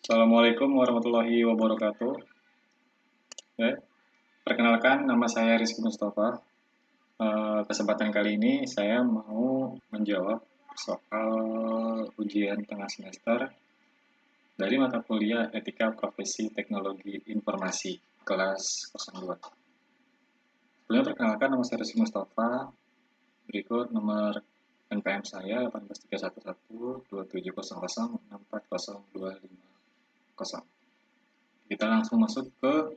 Assalamualaikum warahmatullahi wabarakatuh. Ya, perkenalkan nama saya Rizky Mustafa. Kesempatan kali ini saya mau menjawab soal ujian tengah semester dari mata kuliah Etika Profesi Teknologi Informasi kelas 02. Sebelumnya perkenalkan nama saya Rizky Mustafa. Berikut nomor NPM saya 18311 Kita langsung masuk ke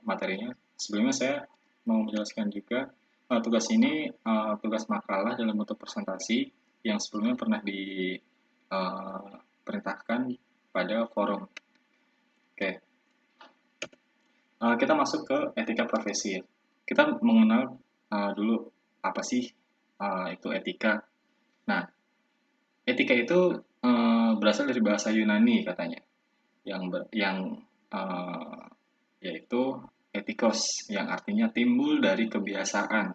materinya. Sebelumnya saya mau menjelaskan juga tugas ini tugas makalah dalam bentuk presentasi yang sebelumnya pernah diperintahkan pada forum. Oke, kita masuk ke etika profesi. Kita mengenal dulu apa sih itu etika. Nah, etika itu berasal dari bahasa Yunani katanya, yang uh, yaitu etikos yang artinya timbul dari kebiasaan.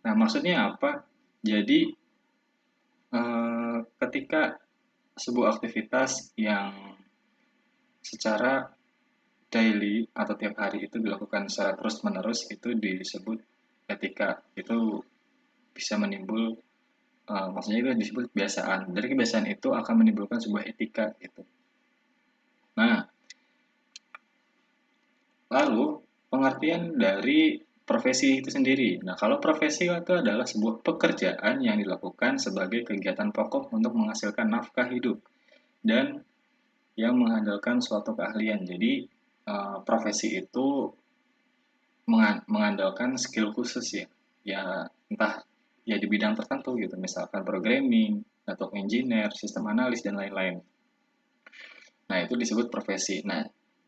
Nah, maksudnya apa? Jadi, ketika sebuah aktivitas yang secara daily atau tiap hari itu dilakukan secara terus-menerus itu disebut etika. Itu bisa menimbul, maksudnya itu disebut kebiasaan. Dari kebiasaan itu akan menimbulkan sebuah etika gitu. Nah, lalu pengertian dari profesi itu sendiri. Nah, kalau profesi itu adalah sebuah pekerjaan yang dilakukan sebagai kegiatan pokok untuk menghasilkan nafkah hidup dan yang mengandalkan suatu keahlian. Jadi, profesi itu mengandalkan skill khusus ya. Ya, entah ya di bidang tertentu gitu, misalkan programming, network engineer, sistem analis dan lain-lain. Nah, itu disebut profesi. Nah,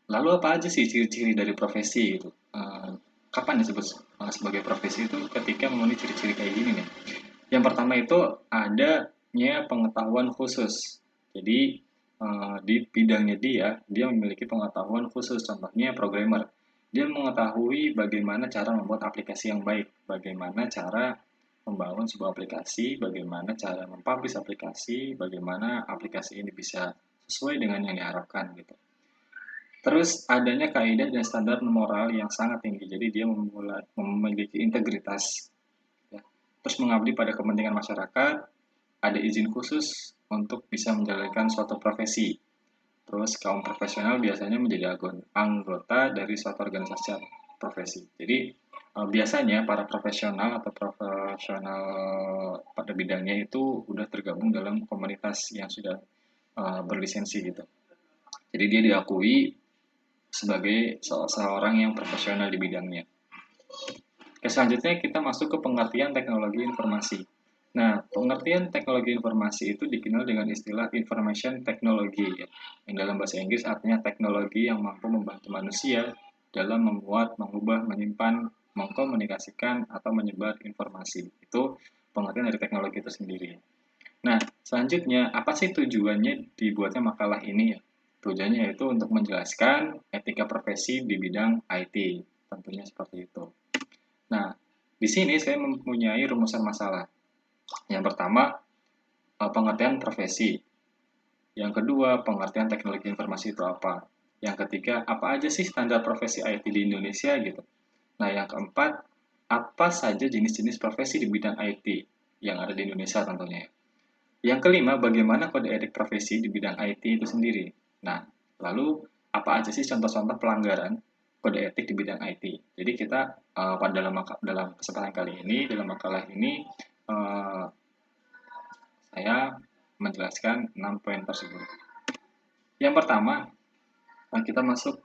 lalu apa aja sih ciri-ciri dari profesi itu? Kapan disebut sebagai profesi itu ketika memenuhi ciri-ciri kayak gini nih. Yang pertama itu adanya pengetahuan khusus. Jadi di bidangnya dia memiliki pengetahuan khusus. Contohnya programmer. Dia mengetahui bagaimana cara membuat aplikasi yang baik, bagaimana cara membangun sebuah aplikasi, bagaimana cara mempublish aplikasi, bagaimana aplikasi ini bisa sesuai dengan yang diharapkan gitu. Terus adanya kaidah dan standar moral yang sangat tinggi. Jadi dia memiliki integritas ya. Terus mengabdi pada kepentingan masyarakat, ada izin khusus untuk bisa menjalankan suatu profesi. Terus kaum profesional biasanya menjadi anggota dari suatu organisasi profesi. Jadi biasanya para profesional atau profesional pada bidangnya itu udah tergabung dalam komunitas yang sudah berlisensi gitu. Jadi dia diakui sebagai seorang yang profesional di bidangnya. Oke, selanjutnya kita masuk ke pengertian teknologi informasi. Nah, pengertian teknologi informasi itu dikenal dengan istilah information technology, ya, yang dalam bahasa Inggris artinya teknologi yang mampu membantu manusia dalam membuat, mengubah, menyimpan, mengkomunikasikan, atau menyebar informasi. Itu pengertian dari teknologi itu sendiri. Nah, selanjutnya, apa sih tujuannya dibuatnya makalah ini ya? Tujuannya yaitu untuk menjelaskan etika profesi di bidang IT, tentunya seperti itu. Nah, di sini saya mempunyai rumusan masalah. Yang pertama, pengertian profesi. Yang kedua, pengertian teknologi informasi itu apa. Yang ketiga, apa aja sih standar profesi IT di Indonesia gitu. Nah, yang keempat, apa saja jenis-jenis profesi di bidang IT yang ada di Indonesia tentunya. Yang kelima, bagaimana kode etik profesi di bidang IT itu sendiri. Nah, lalu apa aja sih contoh-contoh pelanggaran kode etik di bidang IT. Jadi kita pada dalam kesempatan kali ini, dalam makalah ini, uh, saya menjelaskan 6 poin tersebut. Yang pertama, kita masuk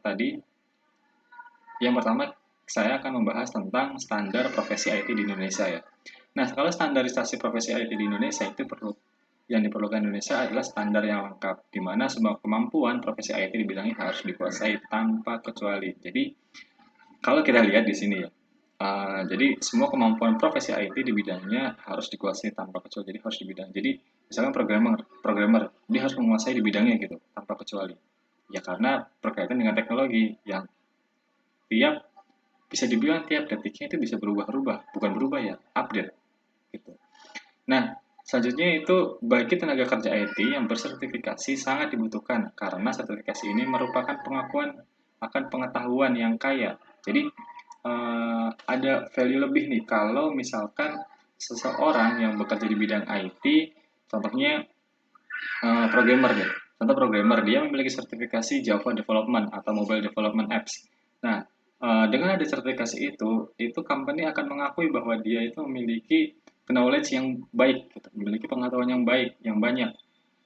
tadi. Yang pertama, saya akan membahas tentang standar profesi IT di Indonesia ya. Nah, kalau standarisasi profesi IT di Indonesia itu yang diperlukan Indonesia adalah standar yang lengkap, di mana semua kemampuan profesi IT di bidangnya harus dikuasai tanpa kecuali. Jadi, kalau kita lihat di sini ya, jadi semua kemampuan profesi IT di bidangnya harus dikuasai tanpa kecuali. Jadi harus di bidang. Jadi misalkan programmer, dia harus menguasai di bidangnya gitu tanpa kecuali. Ya karena berkaitan dengan teknologi yang tiap bisa dibilang tiap detiknya itu bisa berubah-ubah, bukan berubah ya, update gitu. Nah, Selanjutnya itu bagi tenaga kerja IT yang bersertifikasi sangat dibutuhkan karena sertifikasi ini merupakan pengakuan akan pengetahuan yang kaya. Jadi ada value lebih nih kalau misalkan seseorang yang bekerja di bidang IT, contohnya programmer deh. Contoh programmer dia memiliki sertifikasi Java Development atau Mobile Development Apps. Nah, dengan ada sertifikasi itu company akan mengakui bahwa dia itu memiliki knowledge yang baik, gitu. Memiliki pengetahuan yang baik, yang banyak.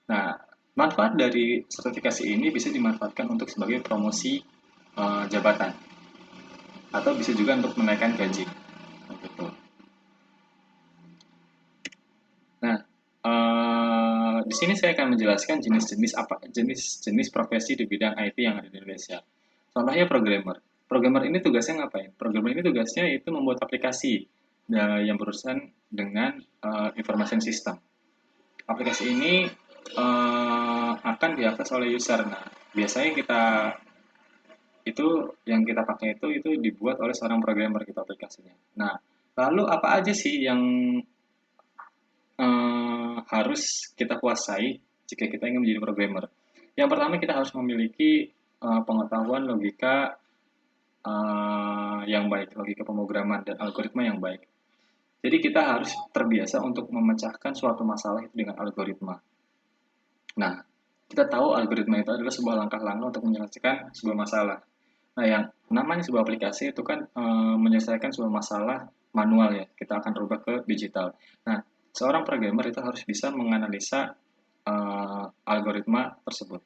Nah, manfaat dari sertifikasi ini bisa dimanfaatkan untuk sebagai promosi jabatan atau bisa juga untuk menaikkan gaji. Gitu. Nah, di sini saya akan menjelaskan jenis-jenis profesi di bidang IT yang ada di Indonesia. Contohnya programmer. Programmer ini tugasnya ngapain? Programmer ini tugasnya itu membuat aplikasi yang berurusan dengan information system. Aplikasi ini akan diakses oleh user. Nah, biasanya yang kita pakai itu dibuat oleh seorang programmer gitu aplikasinya. Nah, lalu apa aja sih yang harus kita kuasai jika kita ingin menjadi programmer. Yang pertama kita harus memiliki pengetahuan logika yang baik, logika pemrograman dan algoritma yang baik. Jadi kita harus terbiasa untuk memecahkan suatu masalah itu dengan algoritma. Nah, kita tahu algoritma itu adalah sebuah langkah-langkah untuk menyelesaikan sebuah masalah. Nah, yang namanya sebuah aplikasi itu kan menyelesaikan sebuah masalah manual ya. Kita akan rubah ke digital. Nah, seorang programmer itu harus bisa menganalisa algoritma tersebut.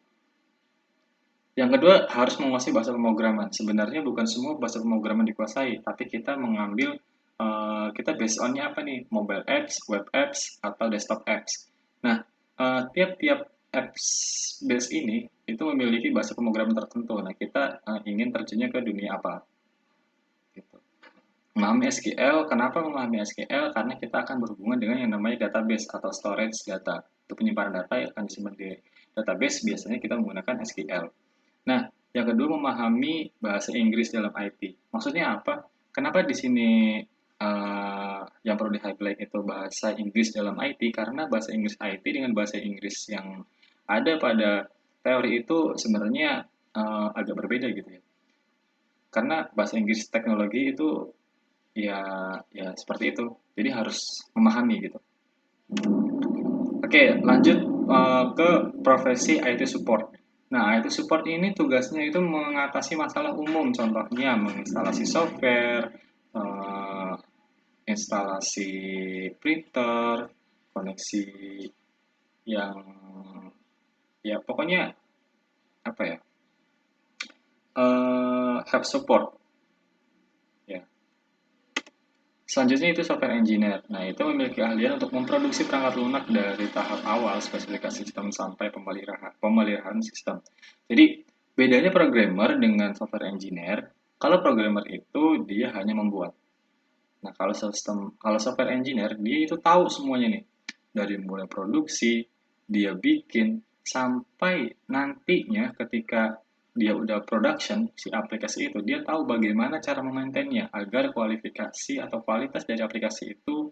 Yang kedua, harus menguasai bahasa pemrograman. Sebenarnya bukan semua bahasa pemrograman dikuasai, tapi kita mengambil kita based on-nya apa nih? Mobile apps, web apps, atau desktop apps. Nah, tiap-tiap apps base ini itu memiliki bahasa pemrograman tertentu. Nah, kita ingin terjunnya ke dunia apa? Gitu. Memahami SQL, kenapa memahami SQL? Karena kita akan berhubungan dengan yang namanya database atau storage data. Itu penyimpanan data yang akan disimpan di database, biasanya kita menggunakan SQL. Nah, yang kedua memahami bahasa Inggris dalam IT. Maksudnya apa? Kenapa di sini yang perlu di-highlight itu bahasa Inggris dalam IT? Karena bahasa Inggris IT dengan bahasa Inggris yang ada pada teori itu sebenarnya agak berbeda gitu ya. Karena bahasa Inggris teknologi itu ya ya seperti itu. Jadi harus memahami gitu. Oke, lanjut ke profesi IT support. Nah, IT support ini tugasnya itu mengatasi masalah umum, contohnya menginstalasi software, eh, instalasi printer, koneksi yang ya pokoknya apa ya, help support ya. Selanjutnya itu software engineer. Nah, itu memiliki keahlian untuk memproduksi perangkat lunak dari tahap awal spesifikasi sistem sampai pemeliharaan sistem. Jadi, bedanya programmer dengan software engineer, kalau programmer itu dia hanya membuat. Nah, kalau software engineer dia itu tahu semuanya nih. Dari mulai produksi, dia bikin sampai nantinya ketika dia udah production si aplikasi itu, dia tahu bagaimana cara memaintainnya agar kualifikasi atau kualitas dari aplikasi itu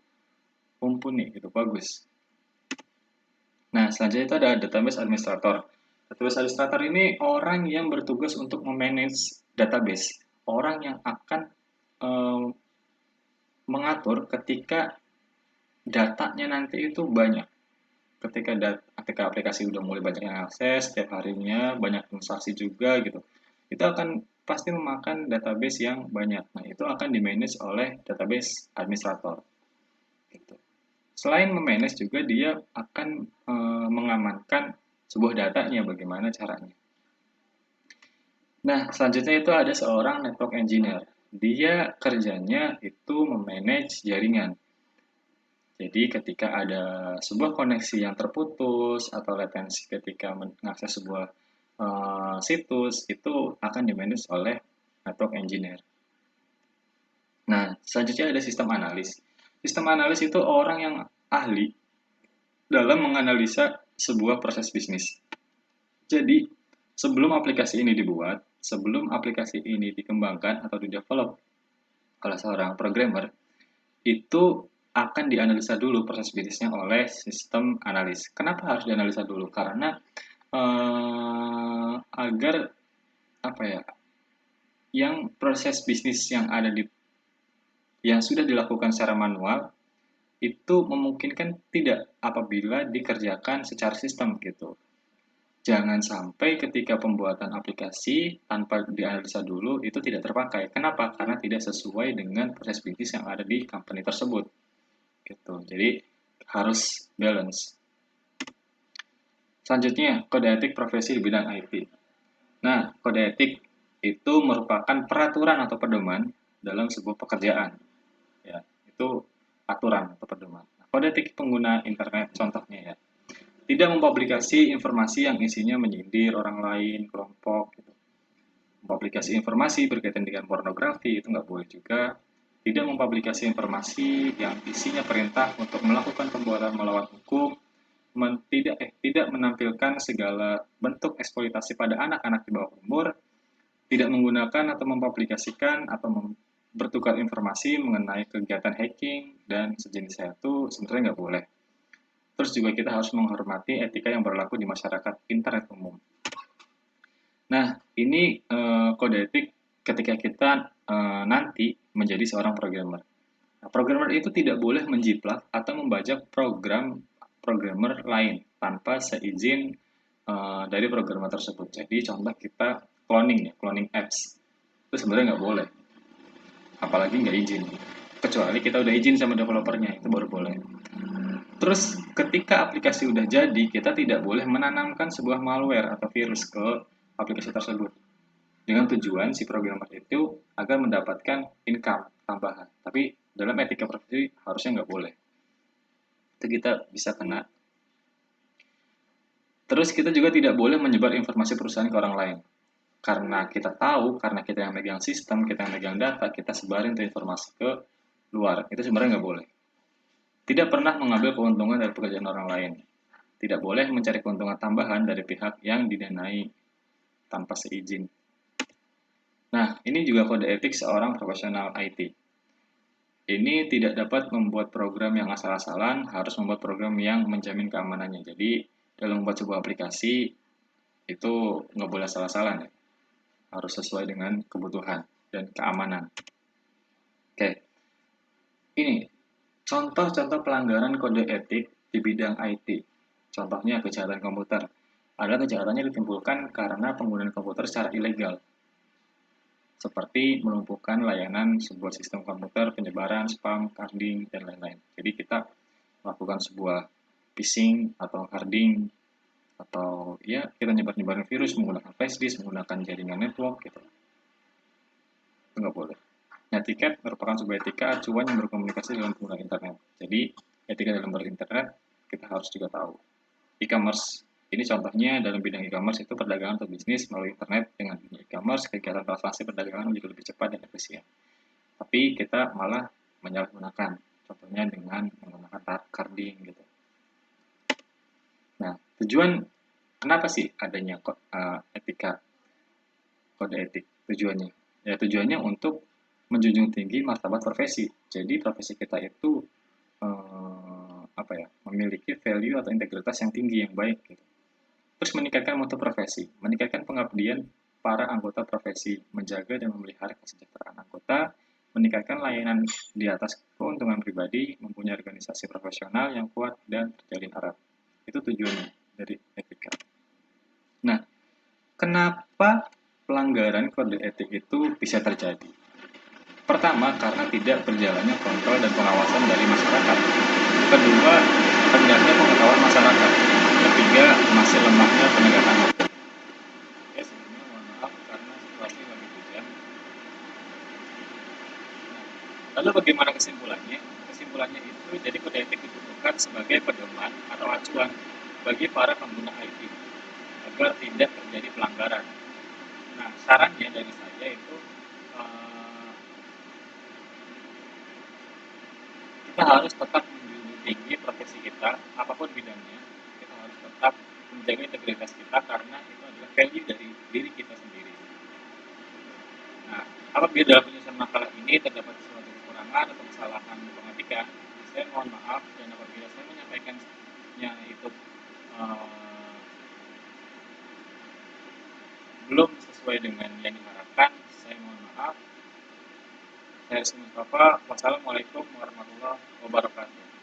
mumpuni gitu, bagus. Nah, selanjutnya itu ada database administrator. Database administrator ini orang yang bertugas untuk memanage database, orang yang akan eh, mengatur ketika datanya nanti itu banyak. Ketika aplikasi udah mulai banyak yang akses setiap harinya, banyak transaksi juga gitu, itu akan pasti memakan database yang banyak. Nah, itu akan dimanage oleh database administrator gitu. Selain memanage juga dia akan mengamankan sebuah datanya, bagaimana caranya. Nah, selanjutnya itu ada seorang network engineer. Dia kerjanya itu memanage jaringan. Jadi ketika ada sebuah koneksi yang terputus atau latensi ketika mengakses sebuah situs, itu akan dimanage oleh network engineer. Nah, selanjutnya ada sistem analis. Sistem analis itu orang yang ahli dalam menganalisa sebuah proses bisnis. Jadi, sebelum aplikasi ini dibuat, sebelum aplikasi ini dikembangkan atau didevelop oleh seorang programmer, itu akan dianalisa dulu proses bisnisnya oleh sistem analis. Kenapa harus dianalisa dulu? Karena agar apa ya, yang proses bisnis yang sudah dilakukan secara manual itu memungkinkan tidak apabila dikerjakan secara sistem gitu. Jangan sampai ketika pembuatan aplikasi tanpa dianalisa dulu itu tidak terpakai. Kenapa? Karena tidak sesuai dengan proses bisnis yang ada di company tersebut. Gitu. Jadi harus balance. Selanjutnya, kode etik profesi di bidang IT. Nah, kode etik itu merupakan peraturan atau pedoman dalam sebuah pekerjaan. Ya, itu aturan atau pedoman. Nah, kode etik pengguna internet contohnya ya. Tidak mempublikasi informasi yang isinya menyindir orang lain, kelompok, gitu. Mempublikasi informasi berkaitan dengan pornografi itu nggak boleh juga. Tidak mempublikasi informasi yang isinya perintah untuk melakukan perbuatan melawan hukum, tidak menampilkan segala bentuk eksploitasi pada anak-anak di bawah umur, tidak menggunakan atau mempublikasikan atau bertukar informasi mengenai kegiatan hacking dan sejenisnya itu sebenarnya nggak boleh. Terus juga kita harus menghormati etika yang berlaku di masyarakat internet umum. Nah, ini kode etik ketika kita nanti menjadi seorang programmer. Nah, programmer itu tidak boleh menjiplak atau membajak programmer lain tanpa seizin dari programmer tersebut. Jadi contoh kita cloning ya, cloning apps. Itu sebenarnya nggak boleh, apalagi nggak izin. Kecuali kita udah izin sama developernya, itu baru boleh. Terus ketika aplikasi udah jadi, kita tidak boleh menanamkan sebuah malware atau virus ke aplikasi tersebut. Dengan tujuan si programmer itu agar mendapatkan income tambahan. Tapi dalam etika profesi harusnya nggak boleh. Itu kita bisa kena. Terus kita juga tidak boleh menyebar informasi perusahaan ke orang lain. Karena kita tahu, karena kita yang megang sistem, kita yang megang data, kita sebarin tuh informasi ke luar. Itu sebenarnya nggak boleh. Tidak pernah mengambil keuntungan dari pekerjaan orang lain. Tidak boleh mencari keuntungan tambahan dari pihak yang didanai tanpa seizin. Nah, ini juga kode etik seorang profesional IT. Ini tidak dapat membuat program yang asal-asalan, harus membuat program yang menjamin keamanannya. Jadi, dalam membuat sebuah aplikasi, itu nggak boleh asal-asalan ya. Harus sesuai dengan kebutuhan dan keamanan. Oke, ini contoh-contoh pelanggaran kode etik di bidang IT. Contohnya kejahatan komputer. Ada kejahatannya ditimbulkan karena penggunaan komputer secara ilegal, seperti melumpuhkan layanan sebuah sistem komputer, penyebaran, spam, carding, dan lain-lain. Jadi kita melakukan sebuah phishing atau carding, atau ya kita nyebar-nyebarin virus menggunakan flash disk, menggunakan jaringan network, gitu. Itu nggak boleh. Nah, tiket merupakan sebuah etika acuan yang berkomunikasi dalam penggunaan internet. Jadi, etika dalam berinternet kita harus juga tahu. E-commerce. Ini contohnya dalam bidang e-commerce itu perdagangan atau bisnis melalui internet. Dengan e-commerce, kegiatan transaksi perdagangan menjadi lebih cepat dan efisien. Tapi kita malah menyalahgunakan. Contohnya dengan menggunakan carding gitu. Nah, tujuan kenapa sih adanya etika kode etik? Tujuannya ya tujuannya untuk menjunjung tinggi martabat profesi. Jadi profesi kita itu memiliki value atau integritas yang tinggi, yang baik gitu. Terus meningkatkan mutu profesi, meningkatkan pengabdian para anggota profesi, menjaga dan memelihara kesejahteraan anggota, meningkatkan layanan di atas keuntungan pribadi, mempunyai organisasi profesional yang kuat dan terjalin erat. Itu tujuannya dari etika. Nah, kenapa pelanggaran kode etik itu bisa terjadi? Pertama, karena tidak berjalannya kontrol dan pengawasan dari masyarakat. Kedua, rendahnya pengetahuan masyarakat. Ketiga, masih lemahnya penegakan hukum. Ya, sebelumnya mohon maaf karena situasi lagi hujan. Lalu bagaimana kesimpulannya? Kesimpulannya itu, jadi kode etik dibutuhkan sebagai pedoman atau acuan bagi para pengguna IT agar tidak terjadi pelanggaran. Nah, sarannya dari saya itu kita harus tetap menjunjung tinggi profesi kita, apapun bidangnya. Kita harus tetap menjaga integritas kita karena itu adalah value dari diri kita sendiri. Nah, apabila dalam penyusunan makalah ini terdapat suatu kekurangan atau kesalahan pengetikan, Saya mohon maaf dan apabila saya menyampaikannya itu belum sesuai dengan yang diharapkan, saya mohon maaf. Saya Rizky Mustafa. Wassalamualaikum warahmatullahi wabarakatuh.